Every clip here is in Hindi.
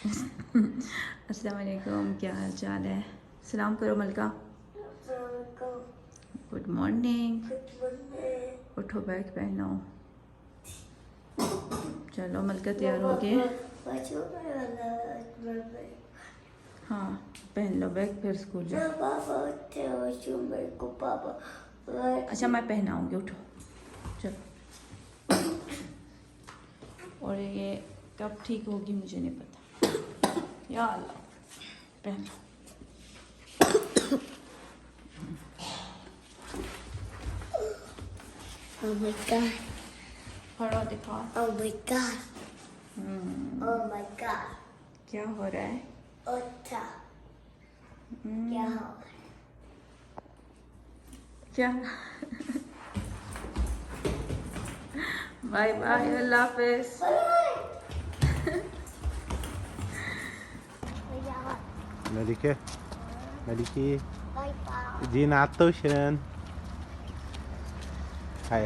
अस्सलाम वालेकुम, क्या हाल चाल है? सलाम करो मलका। Good morning. उठो, बैग पहनो। चलो मलका तैयार हो गए। हाँ पहन लो बैग, फिर स्कूल जाओ। अच्छा मैं पहनाऊंगी, उठो चलो। और ये कब ठीक होगी मुझे नहीं पता। या अल्लाह, पहन लो। Oh my god. पढ़ो दिखाओ। Oh my god. Oh my god. क्या हो रहा है? Otta. क्या हो? क्या? बाय बाय, अल्लाह हाफिज। Melike, Melike, Bye bye. die Nattochen. Hi.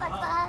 Bye bye.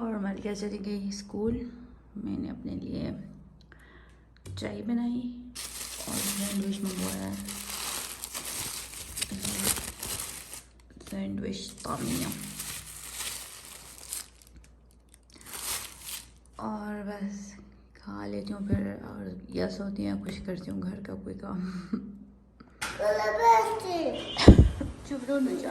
और मलिका चली गई स्कूल। मैंने अपने लिए चाय बनाई और सैंडविच मंगवाया। सैंडविच तामिया। और बस खा लेती हूँ फिर, और या सोती हूँ, कुछ करती हूँ घर का कोई काम। चुप रहो ना जा।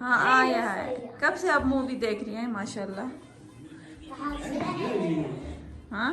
हाँ आया है। कब से आप मूवी देख रही हैं माशाल्लाह? हाँ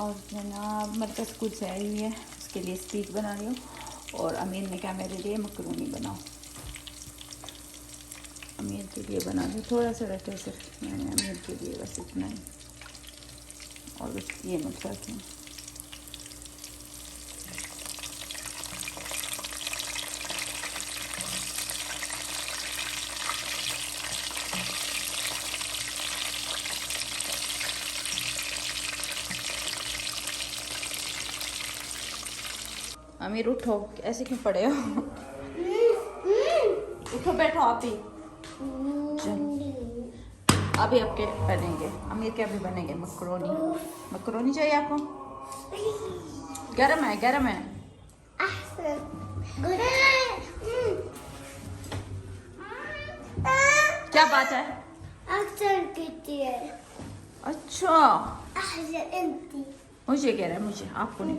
और जनाब मरकज स्कूल से आई है, उसके लिए स्पीच बना रही हूँ। और अमीर ने क्या मेरे लिए मकरूनी बनाओ। अमीर के लिए बना रही हूँ, थोड़ा सा रखे सिर्फ मैंने अमीर के लिए, बस इतना ही। और बस ये मत करती हूँ। अमीर उठो, ऐसे क्यों पड़े हो? उठो बैठो आप ही। चलो अभी आपके बनेंगे, अमीर के अभी बनेंगे मकरोनी। मकरोनी चाहिए आपको? गरम है, गरम है। क्या बात है? अच्छा मुझे कह रहा है, मुझे, आपको नहीं।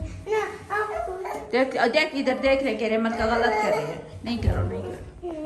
देख देख इधर देख रहे, कह रहे मत का गलत कर रहे हैं। नहीं करो, नहीं करो।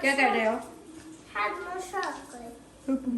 क्या कर रहे हो?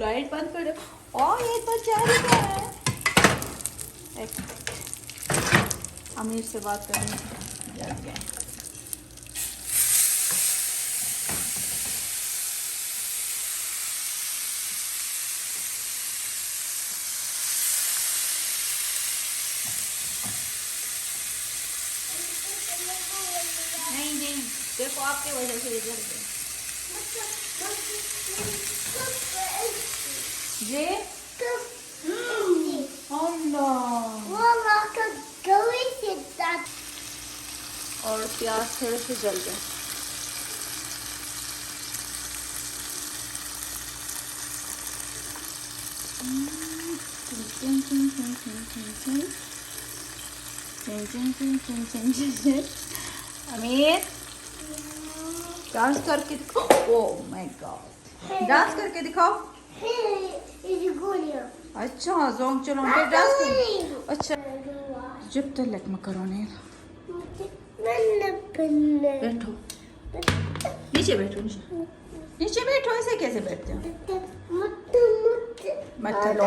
लाइट बंद करो। और ये तो जारी है। अमीर से बात करनी है। नहीं नहीं, देखो आपके वजह से इधर गए। ये और प्याज थोड़े से जल गए। अमीर डांस करके दिखाओ। ओह माय गॉड, डांस करके दिखाओ। अच्छा जोंग चलो फिर डांस करो। अच्छा जब तक मकरोनी। बैठो नीचे, बैठो नीचे। नीचे बैठो, ऐसे कैसे बैठते हो? मत चलो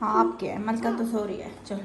हाँ आपके है, मलका तो सो रही है। चलो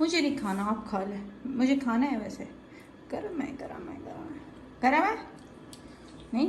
मुझे नहीं खाना, आप खा ले। मुझे खाना है वैसे। गरम है, गरम है, गरम है, गरम है नहीं।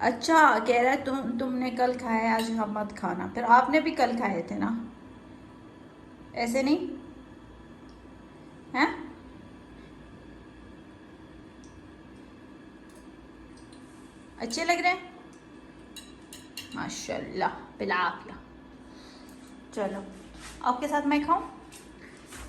अच्छा, कह रहा है तुमने कल खाया, आज हम मत खाना। फिर आपने भी कल खाए थे ना, ऐसे नहीं हैं? अच्छे लग रहे हैं माशाल्लाह, बिलाफिया। चलो आपके साथ मैं खाऊं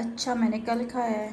अच्छा मैंने कल खाया है।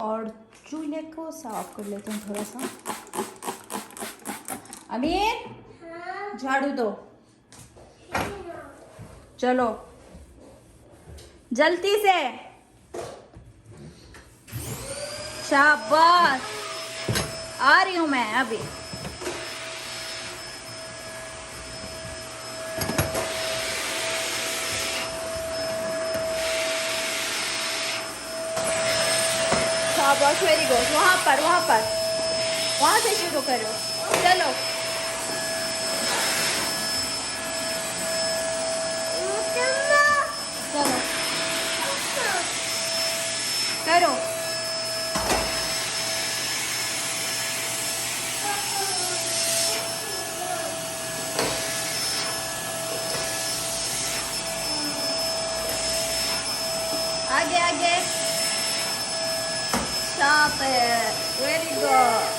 और चूल्हे को साफ कर लेते हैं थोड़ा सा। अमीर हाँ झाड़ू दो, चलो जल्दी से। शाबाश, आ रही हूँ मैं अभी। शाबाश, वेरी गुड। वहाँ पर वहाँ से शुरू करो। चलो चलो करो। आगे आगे, शातिर, वेरी गुड।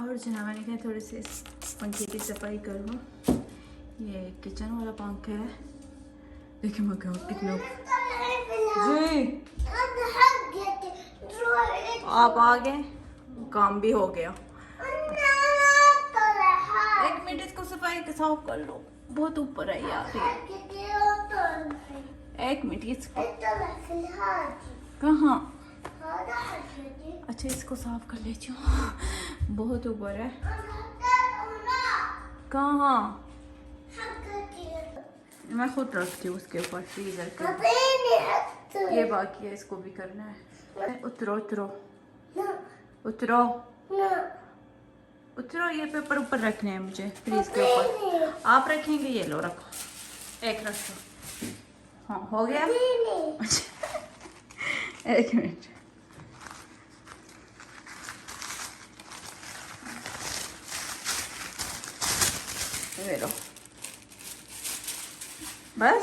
और जना मैंने कहा थोड़े से इस पंखे की सफाई कर लूँ। ये किचन वाला पंखा है, देखिए मैं क्या कितना जी। आप आ गए, काम भी हो गया। एक मिनट इसको सफाई के साफ कर लो, बहुत ऊपर है यार ये। एक मिनट इसको कहाँ, अच्छा इसको साफ कर लेती हूँ, बहुत ऊपर है। कहाँ, मैं खुद रखती हूँ उसके ऊपर फ्रीजर के। ये बाकी है, इसको भी करना है। उतरो उतरो उतरो उतरो, ये पेपर ऊपर रखने हैं मुझे फ्रीज के ऊपर। आप रखेंगे, ये लो रखो, एक रखो। हाँ हो गया। एक मिनट, ये लो बस।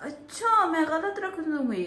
अच्छा मैं गलत रख दूंगी।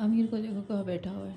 अमीर को देखो कहाँ बैठा हुआ है।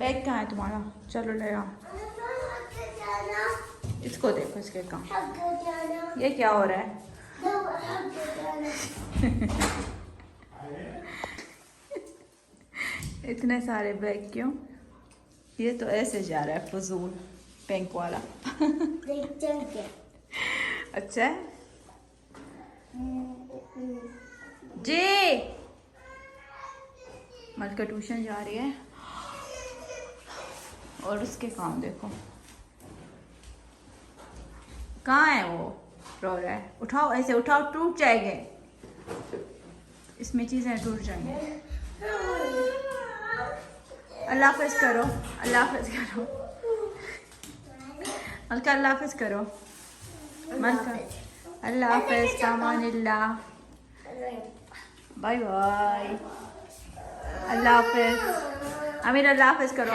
बैग कहाँ है तुम्हारा, चलो ले आओ। इसको देखो, इसके काम। ये क्या हो रहा है? इतने सारे बैग क्यों? ये तो ऐसे जा रहा है फजूल, पिंक वाला। अच्छा है जी। मलका ट्यूशन जा रही है और उसके काम देखो, कहाँ है वो। रो रहा है। उठाओ, ऐसे उठाओ, टूट जाएंगे, इसमें चीजें टूट जाएंगे। अल्लाह हाफ़िज़ करो, अल्लाह हाफ़िज़ करो, मलका अल्लाह हाफ़िज़ करो, मलका अल्लाह हाफ़िज़, अमानिल्लाह, बाय बाय, अल्लाह हाफ़िज़। अमीर अल्लाह हाफ़िज़ करो।